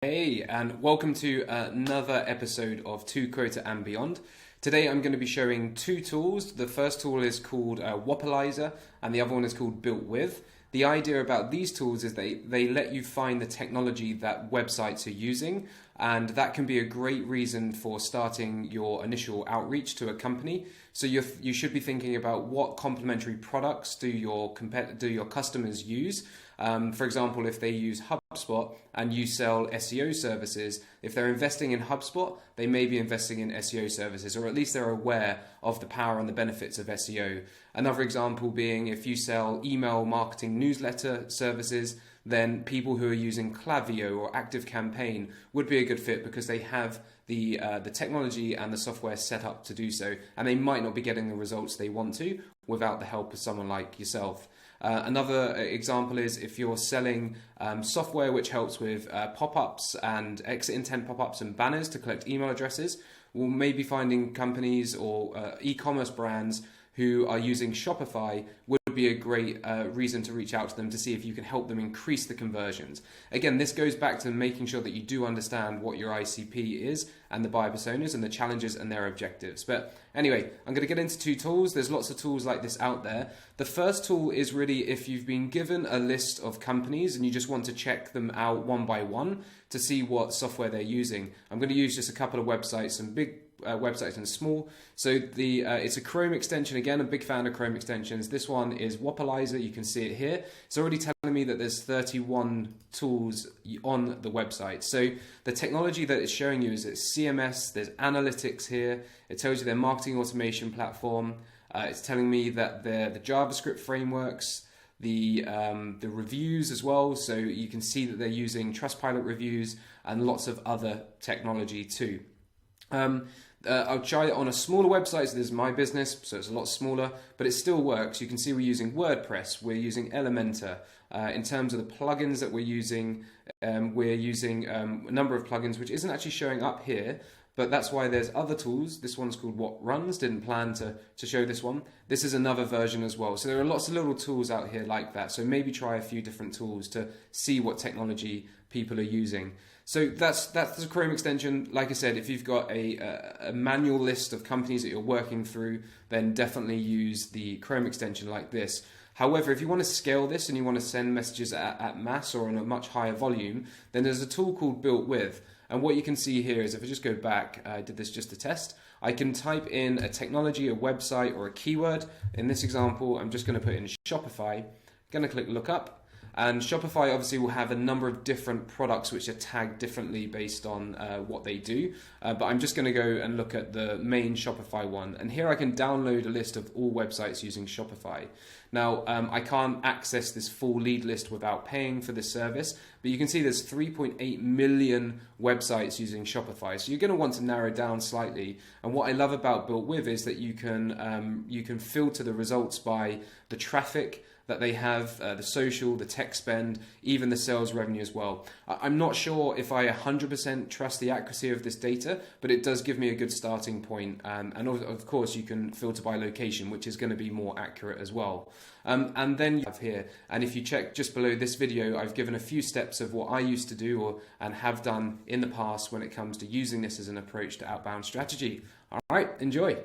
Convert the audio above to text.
Hey, and welcome to another episode of To Quota and Beyond. Today I'm going to be showing two tools. The first tool is called Wappalyzer and the other one is called Built With. The idea about these tools is they let you find the technology that websites are using, and that can be a great reason for starting your initial outreach to a company. So you should be thinking about what complementary products do your customers use. For example, if they use HubSpot and you sell SEO services, if they're investing in HubSpot, they may be investing in SEO services, or at least they're aware of the power and the benefits of SEO. Another example being if you sell email marketing newsletter services, then people who are using Klaviyo or ActiveCampaign would be a good fit because they have the technology and the software set up to do so, and they might not be getting the results they want to without the help of someone like yourself. Another example is if you're selling software which helps with pop-ups and exit intent pop-ups and banners to collect email addresses, we'll maybe finding companies or e-commerce brands who are using Shopify would be a great reason to reach out to them to see if you can help them increase the conversions. Again, this goes back to making sure that you do understand what your ICP is and the buyer personas and the challenges and their objectives. But anyway, I'm going to get into two tools. There's lots of tools like this out there. The first tool is really if you've been given a list of companies and you just want to check them out one by one to see what software they're using. I'm going to use just a couple of websites, some big websites and small. So it's a Chrome extension. Again, I'm a big fan of Chrome extensions. This one is Wappalyzer. You can see it here. It's already telling me that there's 31 tools on the website. So the technology that it's showing you is it's CMS, there's analytics here. It tells you their marketing automation platform. It's telling me that the JavaScript frameworks, the reviews as well. So you can see that they're using Trustpilot reviews and lots of other technology too. I'll try it on a smaller website. So this is my business, so it's a lot smaller, but it still works. You can see we're using WordPress, we're using Elementor. In terms of the plugins that we're using a number of plugins which isn't actually showing up here, but that's why there's other tools. This one's called What Runs. Didn't plan to show this one. This is another version as well. So there are lots of little tools out here like that. So maybe try a few different tools to see what technology people are using. So that's the Chrome extension. Like I said, if you've got a manual list of companies that you're working through, then definitely use the Chrome extension like this. However, if you want to scale this and you want to send messages at mass or on a much higher volume, then there's a tool called Built With. And what you can see here is if I just go back, I did this just to test, I can type in a technology, a website, or a keyword. In this example, I'm just going to put in Shopify, going to click Look Up. And Shopify obviously will have a number of different products which are tagged differently based on what they do. But I'm just going to go and look at the main Shopify one. And here I can download a list of all websites using Shopify. Now, I can't access this full lead list without paying for this service, but you can see there's 3.8 million websites using Shopify. So you're going to want to narrow down slightly. And what I love about Built With is that you can filter the results by the traffic that they have, the social, the tech spend, even the sales revenue as well. I'm not sure if I 100% trust the accuracy of this data, but it does give me a good starting point. And of course, you can filter by location, which is going to be more accurate as well. And then you have here, and if you check just below this video, I've given a few steps of what I used to do and have done in the past when it comes to using this as an approach to outbound strategy. All right, enjoy.